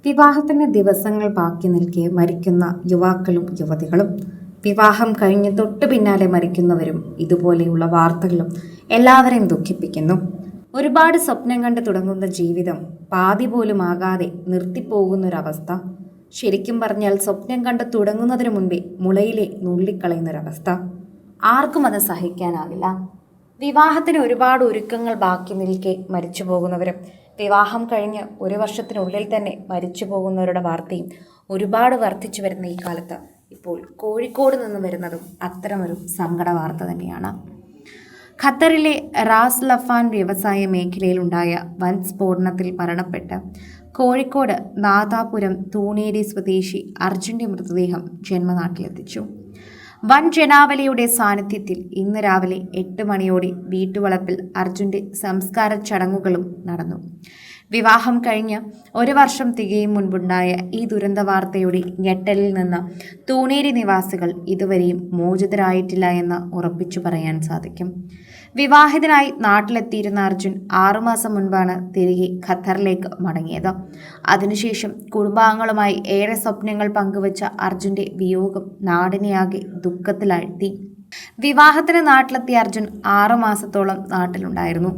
വിവാഹത്തിന് ദിവസങ്ങൾ ബാക്കി നിൽക്കെ മരിക്കുന്ന യുവാക്കളും യുവതികളും, വിവാഹം കഴിഞ്ഞ് തൊട്ടു പിന്നാലെ മരിക്കുന്നവരും, ഇതുപോലെയുള്ള വാർത്തകളും എല്ലാവരെയും ദുഃഖിപ്പിക്കുന്നു. ഒരുപാട് സ്വപ്നം കണ്ട് തുടങ്ങുന്ന ജീവിതം പാതി പോലും ആകാതെ നിർത്തിപ്പോകുന്നൊരവസ്ഥ. ശരിക്കും പറഞ്ഞാൽ സ്വപ്നം കണ്ട് തുടങ്ങുന്നതിന് മുൻപേ മുളയിലെ നുള്ളിക്കളയുന്നൊരവസ്ഥ. ആർക്കും അത് സഹിക്കാനാവില്ല. വിവാഹത്തിന് ഒരുപാട് ഒരുക്കങ്ങൾ ബാക്കി നിൽക്കെ മരിച്ചു പോകുന്നവരും, വിവാഹം കഴിഞ്ഞ് ഒരു വർഷത്തിനുള്ളിൽ തന്നെ മരിച്ചു പോകുന്നവരുടെ വാർത്തയും ഒരുപാട് വർദ്ധിച്ചു വരുന്ന ഈ കാലത്ത് ഇപ്പോൾ കോഴിക്കോട് നിന്ന് വരുന്നതും അത്തരമൊരു സങ്കട വാർത്ത തന്നെയാണ്. ഖത്തറിലെ റാസ് ലഫാൻ വ്യവസായ മേഖലയിലുണ്ടായ വൻ സ്ഫോടനത്തിൽ മരണപ്പെട്ട് കോഴിക്കോട് നാദാപുരം തൂണേരി സ്വദേശി അർജുൻ്റെ മൃതദേഹം ജന്മനാട്ടിലെത്തിച്ചു. വൻ ജനാവലിയുടെ സാന്നിധ്യത്തിൽ ഇന്ന് രാവിലെ 8 മണിയോടെ വീട്ടുവളപ്പിൽ അർജുൻ്റെ സംസ്കാര ചടങ്ങുകളും നടന്നു. വിവാഹം കഴിഞ്ഞ് ഒരു വർഷം തികയും മുൻപുണ്ടായ ഈ ദുരന്ത വാർത്തയുടെ ഞെട്ടലിൽ നിന്ന് തൂണേരി നിവാസികൾ ഇതുവരെയും മോചിതരായിട്ടില്ല എന്ന് ഉറപ്പിച്ചു പറയാൻ സാധിക്കും. വിവാഹിതനായി നാട്ടിലെത്തിയിരുന്ന അർജുൻ 6 മാസം മുൻപാണ് തിരികെ ഖത്തറിലേക്ക് മടങ്ങിയത്. അതിനുശേഷം കുടുംബാംഗങ്ങളുമായി ഏറെ സ്വപ്നങ്ങൾ പങ്കുവച്ച അർജുൻ്റെ വിയോഗം നാടിനെയാകെ ദുഃഖത്തിലാഴ്ത്തി. വിവാഹത്തിന് നാട്ടിലെത്തിയ അർജുൻ 6 മാസത്തോളം നാട്ടിലുണ്ടായിരുന്നു.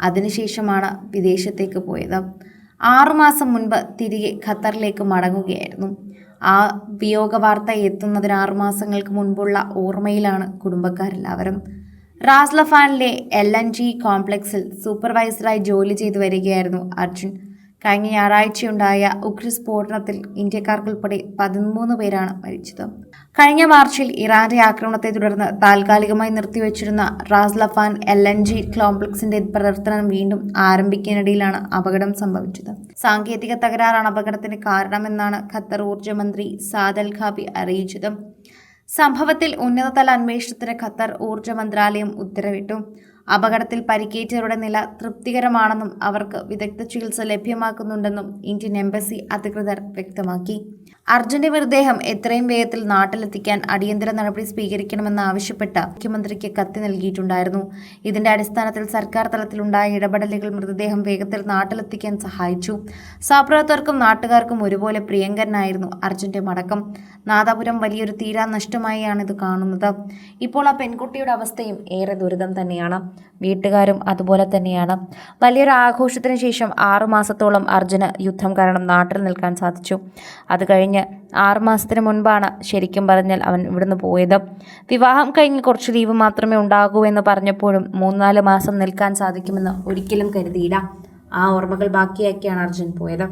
അതിനുശേഷമാണ് വിദേശത്തേക്ക് പോയത്. 6 മാസം മുൻപ് തിരികെ ഖത്തറിലേക്ക് മടങ്ങുകയായിരുന്നു. ആ വിയോഗ വാർത്ത എത്തുന്നതിന് 6 മാസങ്ങൾക്ക് മുൻപുള്ള ഓർമ്മയിലാണ് കുടുംബക്കാരെല്ലാവരും. റാസ് ലഫാനിലെ LNG കോംപ്ലക്സിൽ സൂപ്പർവൈസറായി ജോലി ചെയ്തു വരികയായിരുന്നു അർജുൻ. കഴിഞ്ഞ ഞായറാഴ്ചയുണ്ടായ ഉഗ്രസ്ഫോടനത്തിൽ ഇന്ത്യക്കാർക്കുൾപ്പെടെ 13 പേരാണ് മരിച്ചത്. കഴിഞ്ഞ മാർച്ചിൽ ഇറാന്റെ ആക്രമണത്തെ തുടർന്ന് താൽക്കാലികമായി നിർത്തിവച്ചിരുന്ന റാസ് ലഫാൻ LNG കോംപ്ലക്സിന്റെ പ്രവർത്തനം വീണ്ടും ആരംഭിക്കാനിടയിലാണ് അപകടം സംഭവിച്ചത്. സാങ്കേതിക തകരാറാണ് അപകടത്തിന് കാരണമെന്നാണ് ഖത്തർ ഊർജ്ജ മന്ത്രി സാദ് അൽ ഖാബി അറിയിച്ചത്. സംഭവത്തിൽ ഉന്നതതല അന്വേഷണത്തിന് ഖത്തർ ഊർജ്ജ മന്ത്രാലയം ഉത്തരവിട്ടു. അപകടത്തിൽ പരിക്കേറ്റവരുടെ നില തൃപ്തികരമാണെന്നും അവർക്ക് വിദഗ്ധ ചികിത്സ ലഭ്യമാക്കുന്നുണ്ടെന്നും ഇന്ത്യൻ എംബസി അധികൃതർ വ്യക്തമാക്കി. അർജുന്റെ മൃതദേഹം എത്രയും വേഗത്തിൽ നാട്ടിലെത്തിക്കാൻ അടിയന്തര നടപടി സ്വീകരിക്കണമെന്നാവശ്യപ്പെട്ട് മുഖ്യമന്ത്രിക്ക് കത്ത് നൽകിയിട്ടുണ്ടായിരുന്നു. ഇതിന്റെ അടിസ്ഥാനത്തിൽ സർക്കാർ തലത്തിലുണ്ടായ ഇടപെടലുകൾ മൃതദേഹം വേഗത്തിൽ നാട്ടിലെത്തിക്കാൻ സഹായിച്ചു. സഹപ്രവർത്തകർക്കും നാട്ടുകാർക്കും ഒരുപോലെ പ്രിയങ്കരനായിരുന്നു അർജുന്റെ മടക്കം. നാദാപുരം വലിയൊരു തീരാ നഷ്ടമായാണ് ഇത് കാണുന്നത്. ഇപ്പോൾ ആ പെൺകുട്ടിയുടെ അവസ്ഥയും ഏറെ ദുരിതം തന്നെയാണ്. വീട്ടുകാരും അതുപോലെ തന്നെയാണ്. വലിയൊരു ആഘോഷത്തിന് ശേഷം 6 മാസത്തോളം അർജുന് യുദ്ധം കാരണം നാട്ടിൽ നിൽക്കാൻ സാധിച്ചു. അത് കഴിഞ്ഞ് 6 മാസത്തിന് മുൻപാണ് ശരിക്കും പറഞ്ഞാൽ അവൻ ഇവിടുന്ന് പോയത്. വിവാഹം കഴിഞ്ഞ് കുറച്ച് ലീവ് മാത്രമേ ഉണ്ടാകൂ എന്ന് പറഞ്ഞപ്പോഴും 3-4 മാസം നിൽക്കാൻ സാധിക്കുമെന്ന് ഒരിക്കലും കരുതിയില്ല. ആ ഓർമ്മകൾ ബാക്കിയാക്കിയാണ് അർജുൻ പോയത്.